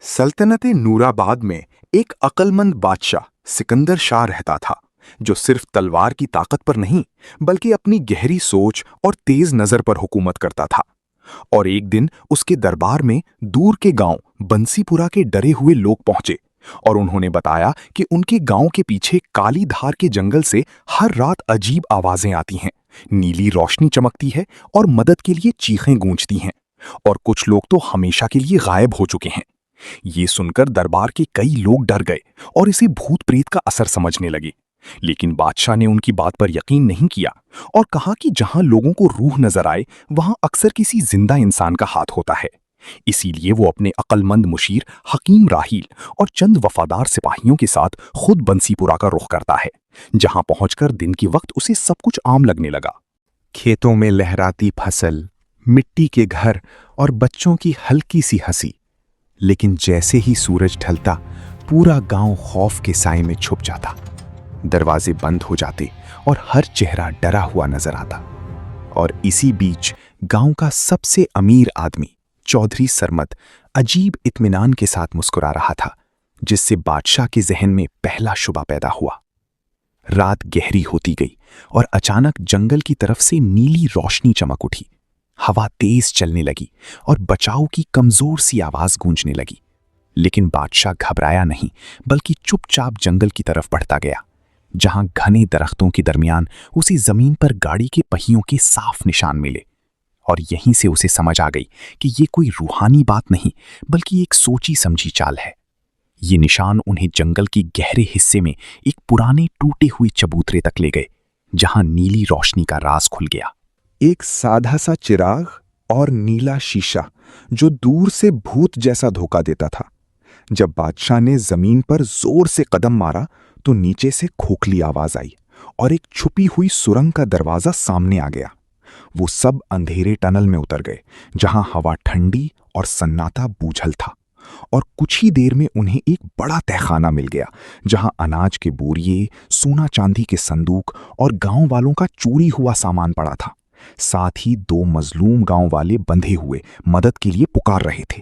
सल्तनत नूराबाद में एक अक्लमंद बादशाह सिकंदर शाह रहता था, जो सिर्फ तलवार की ताकत पर नहीं बल्कि अपनी गहरी सोच और तेज नजर पर हुकूमत करता था। और एक दिन उसके दरबार में दूर के गांव बंसीपुरा के डरे हुए लोग पहुंचे और उन्होंने बताया कि उनके गांव के पीछे काली धार के जंगल से हर रात अजीब आवाजें आती हैं, नीली रोशनी चमकती है और मदद के लिए चीखें गूंजती हैं, और कुछ लोग तो हमेशा के लिए गायब हो चुके हैं। ये सुनकर दरबार के कई लोग डर गए और इसे भूत प्रेत का असर समझने लगे। लेकिन बादशाह ने उनकी बात पर यकीन नहीं किया और कहा कि जहां लोगों को रूह नजर आए वहां अक्सर किसी जिंदा इंसान का हाथ होता है। इसीलिए वो अपने अक्लमंद मुशीर हकीम राहील और चंद वफादार सिपाहियों के साथ खुद बंसीपुरा का रुख करता है, जहां पहुंचकर दिन के वक्त उसे सब कुछ आम लगने लगा। खेतों में लहराती फसल, मिट्टी के घर और बच्चों की हल्की सी हंसी। लेकिन जैसे ही सूरज ढलता, पूरा गांव खौफ के साए में छुप जाता। दरवाजे बंद हो जाते और हर चेहरा डरा हुआ नजर आता। और इसी बीच गांव का सबसे अमीर आदमी चौधरी सरमद अजीब इत्मीनान के साथ मुस्कुरा रहा था, जिससे बादशाह के जहन में पहला शुबा पैदा हुआ। रात गहरी होती गई और अचानक जंगल की तरफ से नीली रोशनी चमक उठी। हवा तेज चलने लगी और बचाव की कमजोर सी आवाज गूंजने लगी। लेकिन बादशाह घबराया नहीं, बल्कि चुपचाप जंगल की तरफ बढ़ता गया, जहां घने दरख्तों के दरमियान उसे जमीन पर गाड़ी के पहियों के साफ निशान मिले। और यहीं से उसे समझ आ गई कि ये कोई रूहानी बात नहीं, बल्कि एक सोची समझी चाल है। ये निशान उन्हें जंगल के गहरे हिस्से में एक पुराने टूटे हुए चबूतरे तक ले गए, जहां नीली रोशनी का राज खुल गया। एक साधा सा चिराग और नीला शीशा जो दूर से भूत जैसा धोखा देता था। जब बादशाह ने जमीन पर जोर से कदम मारा तो नीचे से खोखली आवाज आई और एक छुपी हुई सुरंग का दरवाजा सामने आ गया। वो सब अंधेरे टनल में उतर गए, जहां हवा ठंडी और सन्नाटा बूझल था। और कुछ ही देर में उन्हें एक बड़ा तहखाना मिल गया, जहां अनाज के बोरिए, सोना चांदी के संदूक और गांव वालों का चोरी हुआ सामान पड़ा था। साथ ही दो मजलूम गांव वाले बंधे हुए मदद के लिए पुकार रहे थे।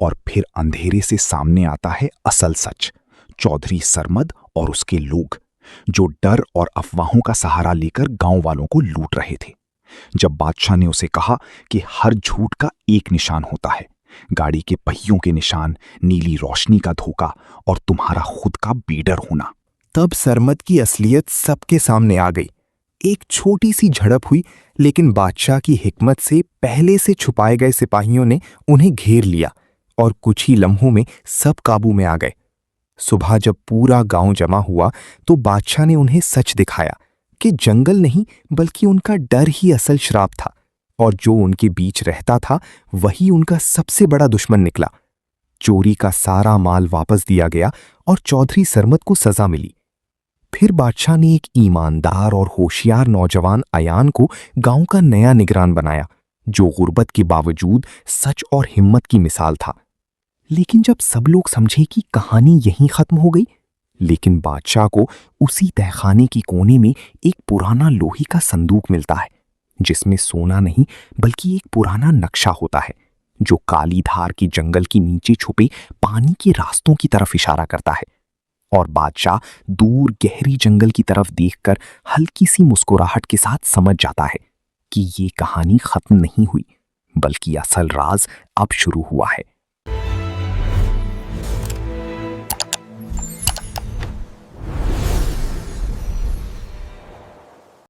और फिर अंधेरे से सामने आता है असल सच, चौधरी सरमद और उसके लोग, जो डर और अफवाहों का सहारा लेकर गांव वालों को लूट रहे थे। जब बादशाह ने उसे कहा कि हर झूठ का एक निशान होता है, गाड़ी के पहियों के निशान, नीली रोशनी का धोखा और तुम्हारा खुद का बेडर होना, तब सरमद की असलियत सबके सामने आ गई। एक छोटी सी झड़प हुई, लेकिन बादशाह की हिकमत से पहले से छुपाए गए सिपाहियों ने उन्हें घेर लिया और कुछ ही लम्हों में सब काबू में आ गए। सुबह जब पूरा गांव जमा हुआ तो बादशाह ने उन्हें सच दिखाया कि जंगल नहीं बल्कि उनका डर ही असल श्राप था, और जो उनके बीच रहता था वही उनका सबसे बड़ा दुश्मन निकला। चोरी का सारा माल वापस दिया गया और चौधरी सरमद को सजा मिली। फिर बादशाह ने एक ईमानदार और होशियार नौजवान अयान को गांव का नया निगरान बनाया, जो गुर्बत के बावजूद सच और हिम्मत की मिसाल था। लेकिन जब सब लोग समझे कि कहानी यहीं खत्म हो गई, लेकिन बादशाह को उसी तहखाने की कोने में एक पुराना लोहे का संदूक मिलता है, जिसमें सोना नहीं बल्कि एक पुराना नक्शा होता है, जो काली धार की जंगल के नीचे छुपे पानी के रास्तों की तरफ इशारा करता है। और बादशाह दूर गहरी जंगल की तरफ देखकर हल्की सी मुस्कुराहट के साथ समझ जाता है कि ये कहानी खत्म नहीं हुई, बल्कि असल राज अब शुरू हुआ है।